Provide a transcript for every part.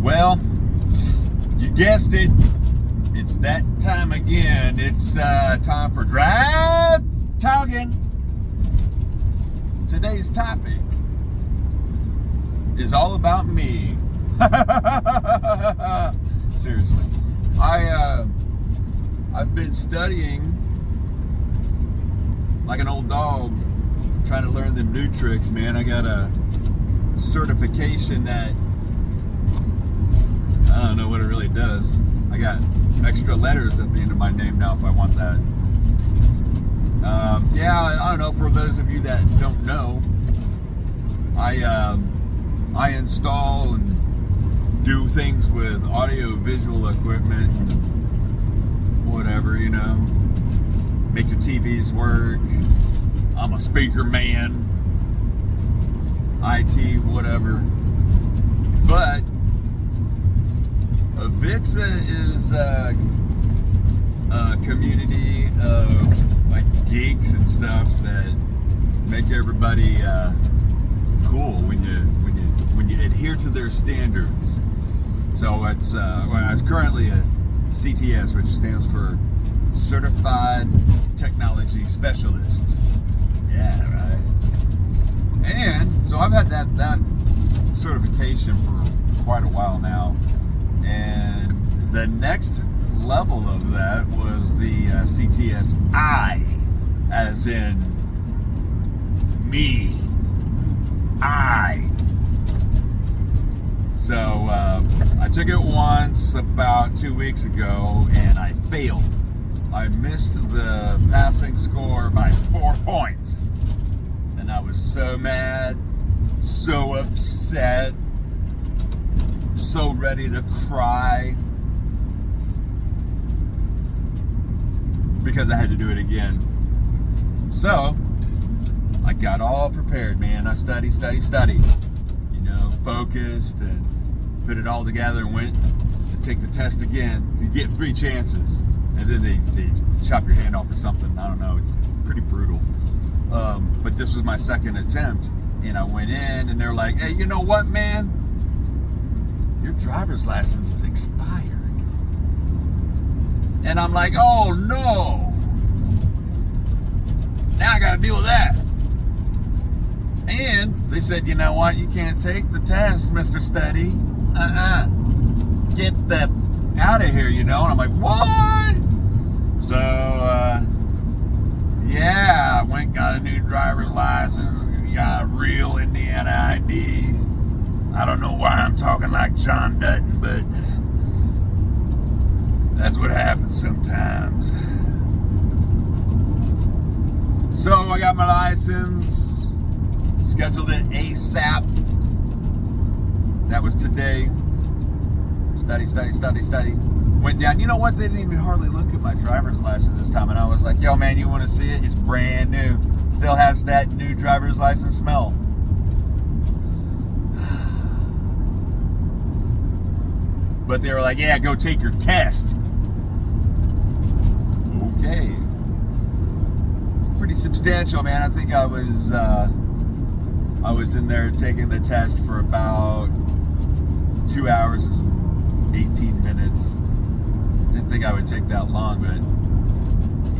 Well, you guessed it. It's that time again. It's time for Drive Talking. Today's topic is all about me. Seriously. I've been studying like an old dog, trying to learn them new tricks, man. I got a certification that I don't know what it really does. I got extra letters at the end of my name now if I want that. I don't know. For those of you that don't know, I install and do things with audio-visual equipment, whatever, make your TVs work. I'm a speaker man, IT, whatever. But Avixa is a community of like geeks and stuff that make everybody cool when you adhere to their standards. So it's it's currently a CTS, which stands for Certified Technology Specialist. Yeah, right. And so I've had that certification for quite a while now. And the next level of that was the CTS I, as in me. I. So I took it once about 2 weeks ago and I failed. I missed the passing score by 4 points. And I was so mad, so upset, so ready to cry because I had to do it again. So I got all prepared, man. I studied, focused and put it all together and went to take the test again. You get 3 chances and then they chop your hand off or something. I don't know. It's pretty brutal. But this was my second attempt and I went in and they're like, hey, you know what, man? Your driver's license is expired. And I'm like, oh no. Now I gotta deal with that. And they said, you know what? You can't take the test, Mr. Study. Get the out of here, And I'm like, what? So, I went got a new driver's license. Got a real Indiana ID. I don't know why I'm talking like John Dutton, but that's what happens sometimes. So I got my license, scheduled it ASAP. That was today. Study. Went down. You know what? They didn't even hardly look at my driver's license this time. And I was like, yo, man, you want to see it? It's brand new. Still has that new driver's license smell. But they were like, yeah, go take your test. Okay. It's pretty substantial, man. I think I was in there taking the test for about 2 hours and 18 minutes. Didn't think I would take that long, but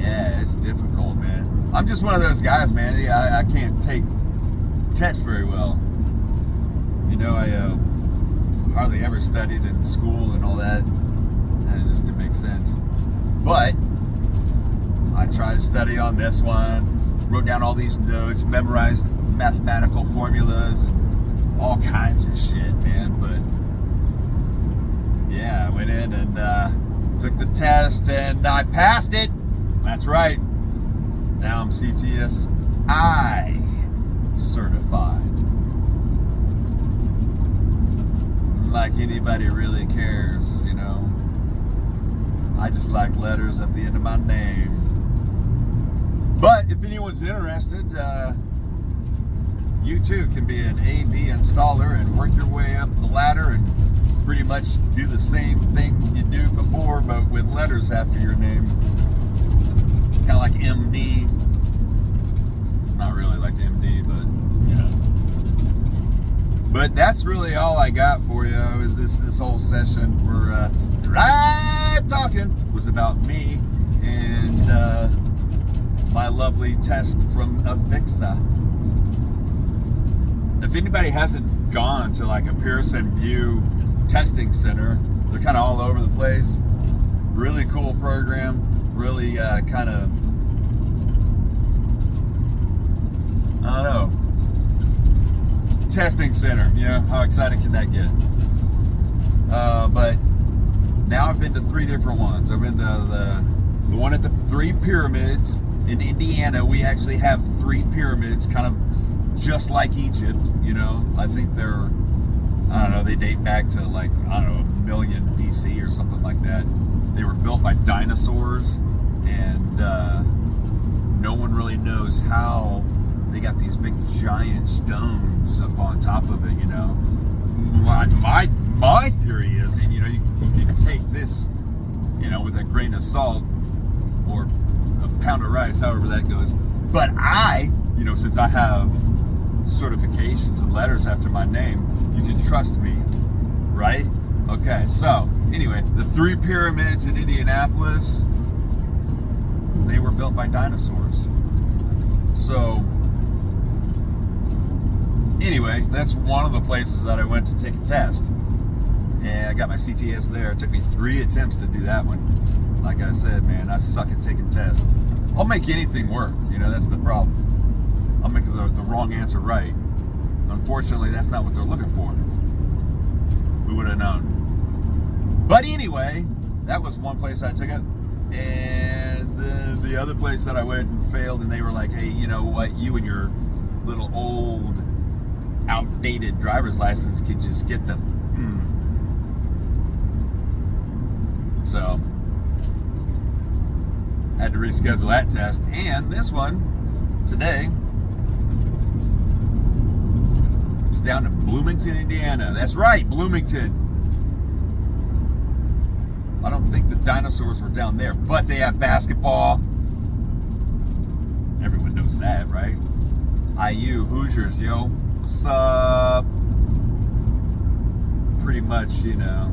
yeah, it's difficult, man. I'm just one of those guys, man. I can't take tests very well. I hardly ever studied in school and all that, and it just didn't make sense. But I tried to study on this one, wrote down all these notes, memorized mathematical formulas and all kinds of shit, man. But yeah, I went in and took the test and I passed it. That's right. Now I'm CTS I certified. Like anybody really cares, I just like letters at the end of my name. But if anyone's interested, you too can be an AV installer and work your way up the ladder and pretty much do the same thing you do before, but with letters after your name. Kind of like MD. Not really like MD, but But that's really all I got for you. It was this whole session for Right Talking was about me and my lovely test from Avixa. If anybody hasn't gone to like a Pearson VUE testing center, they're kind of all over the place. Really cool program. Really kind of, I don't know, testing center. You know, how exciting can that get? But now I've been to 3 different ones. I've been to the one at the 3 pyramids in Indiana. We actually have 3 pyramids, kind of just like Egypt. You know, I think they're, I don't know, they date back to like, I don't know, 1 million BC or something like that. They were built by dinosaurs, and no one really knows how they got these big giant stones up on top of it, you know. My theory is, and you know, you can take this, you know, with a grain of salt or a pound of rice, however that goes. But I, you know, since I have certifications and letters after my name, you can trust me, right? Okay, so anyway, the 3 pyramids in Indianapolis, they were built by dinosaurs. So anyway, that's one of the places that I went to take a test. And I got my CTS there. It took me 3 attempts to do that one. Like I said, man, I suck at taking tests. I'll make anything work, you know, that's the problem. I'll make the wrong answer right. Unfortunately, that's not what they're looking for. Who would have known? But anyway, that was one place I took it. And the other place that I went and failed, and they were like, hey, you know what, you and your little old, outdated driver's license can just get the So I had to reschedule that test. And this one today was down in Bloomington, Indiana. That's right, Bloomington. I don't think the dinosaurs were down there, but they have basketball. Everyone knows that, right? IU, Hoosiers, yo. What's up? Pretty much, you know,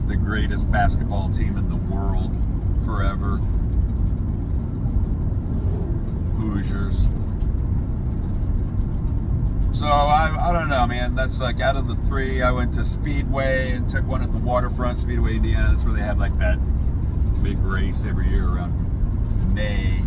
the greatest basketball team in the world forever. Hoosiers. So I don't know, man. That's like out of the 3, I went to Speedway and took one at the Waterfront, Speedway, Indiana. That's where they have like that big race every year around May.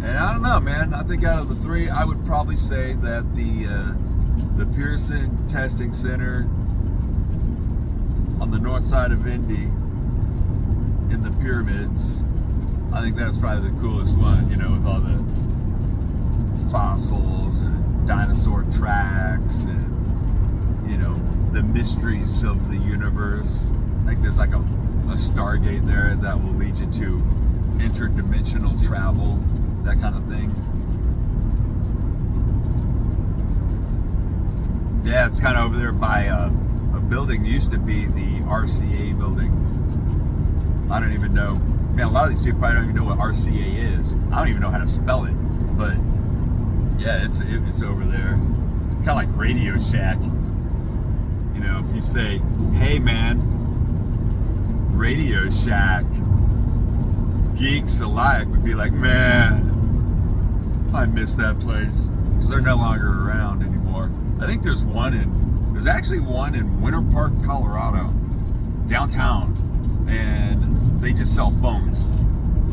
And I don't know, man. I think out of the 3, I would probably say that the Pearson Testing Center on the north side of Indy in the pyramids, I think that's probably the coolest one, you know, with all the fossils and dinosaur tracks and, you know, the mysteries of the universe. I think there's like a Stargate there that will lead you to interdimensional travel, that kind of thing. Yeah, it's kind of over there by a building used to be the RCA building. I don't even know. Man, a lot of these people probably don't even know what RCA is. I don't even know how to spell it. But yeah, it's over there. Kind of like Radio Shack. You know, if you say, hey man, Radio Shack, geeks alike would be like, man, I miss that place. Because they're no longer around anymore. I think there's actually one in Winter Park, Colorado, downtown. And they just sell phones.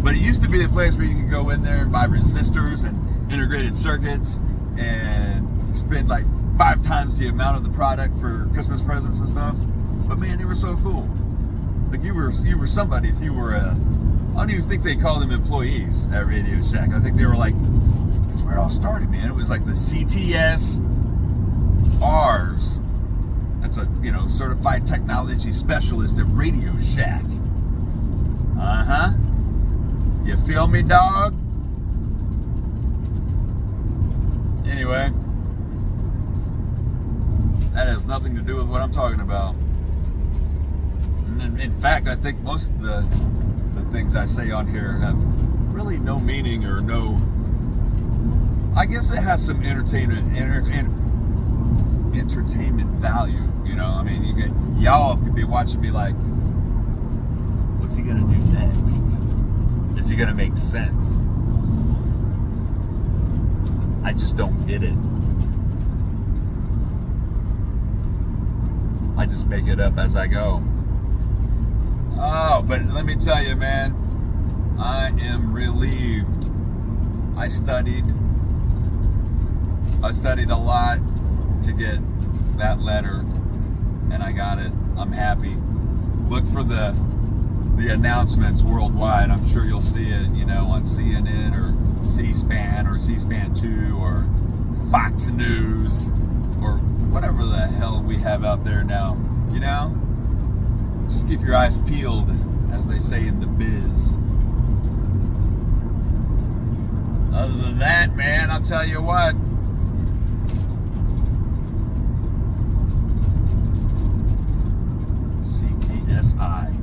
But it used to be the place where you could go in there and buy resistors and integrated circuits and spend like 5 times the amount of the product for Christmas presents and stuff. But man, they were so cool. Like you were somebody if you were I don't even think they called them employees at Radio Shack. I think they were like, that's where it all started, man. It was like the CTS R's. That's a, you know, certified technology specialist at Radio Shack. Uh-huh. You feel me, dog? Anyway, that has nothing to do with what I'm talking about. And in fact, I think most of the things I say on here have really no meaning or no I guess it has some entertainment value. You know, I mean, y'all could be watching me like, what's he gonna do next? Is he gonna make sense? I just don't get it. I just make it up as I go. Oh, but let me tell you, man, I am relieved. I studied a lot to get that letter, and I got it. I'm happy. Look for the announcements worldwide. I'm sure you'll see it, you know, on CNN or C-SPAN or C-SPAN 2 or Fox News or whatever the hell we have out there now, you know? Just keep your eyes peeled, as they say in the biz. Other than that, man, I'll tell you what. CTS I.